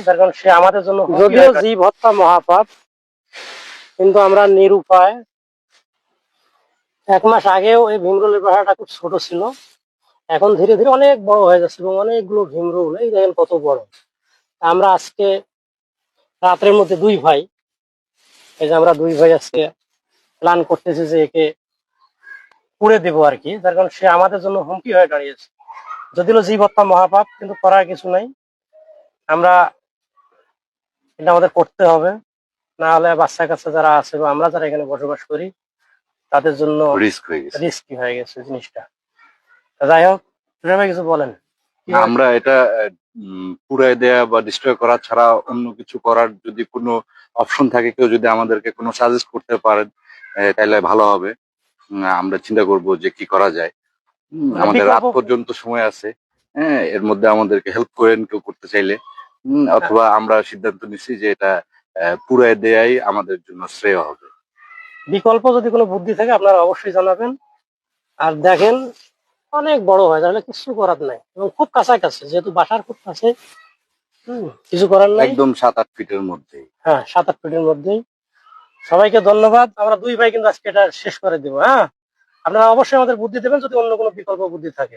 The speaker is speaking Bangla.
তার কারণ সে আমাদের জন্য যদিও জীব হত্যা মহাপাপ, কিন্তু আমরা নিরুপায়। 1 মাস আগেও এই ভীমরুলের পাহাড়টা খুব ছোট ছিল, এখন ধীরে ধীরে অনেক বড় হয়ে যাচ্ছে এবং অনেকগুলো ভীমরুল, এই দেখেন কত বড়। আমরা আজকে রাতের মধ্যে 2 ভাই, এই যে আমরা 2 ভাই আজকে প্ল্যান করতেছি যে একে পুড়ে দেবো আর কি, তার কারণ সে আমাদের জন্য হুমকি হয়ে দাঁড়িয়েছে। যদিও জীব হত্যা মহাপাপ, কিন্তু করার কিছু নাই, আমরা এটা আমাদের করতে হবে। না হলে বাচ্চা কাচ্চা যারা আছে বা আমরা যারা এখানে বসবাস করি তাদের জন্য রিস্কি হয়ে গেছে জিনিসটা। যাই হোক, ভাই কিছু বলেন। আমরা এটা পুড়ায় দেয়া বা ডিস্ট্রয় করা ছাড়া অন্য কিছু করার যদি কোনো অপশন থাকে, কেউ যদি আমাদেরকে কোনো সাজেস্ট করতে পারেন তাহলে ভালো হবে। আমরা চিন্তা করব যে কি করা যায়। আমাদের রাত পর্যন্ত সময় আছে, হ্যাঁ, এর মধ্যে আমাদেরকে হেল্প করেন কেউ করতে চাইলে। অথবা আমরা সিদ্ধান্ত নিচ্ছি যে এটা পুড়ায় দেয়াই আমাদের জন্য শ্রেয় হবে। বিকল্প যদি কোনো বুদ্ধি থাকে আপনারা অবশ্যই জানাবেন। আর দেখেন অনেক বড় হয়, তাহলে কিছু করার নাই, এবং খুব কাছাকাছি, যেহেতু বাসার খুব কাছে, কিছু করার নাই। একদম 7-8 ফিটের মধ্যে। হ্যাঁ, 7-8 ফিটের মধ্যেই। সবাইকে ধন্যবাদ। আমরা 2 ভাই কিন্তু আজকে এটা শেষ করে দিব। হ্যাঁ, আপনারা অবশ্যই আমাদের বুদ্ধি দেবেন যদি অন্য কোনো বিকল্প বুদ্ধি থাকে।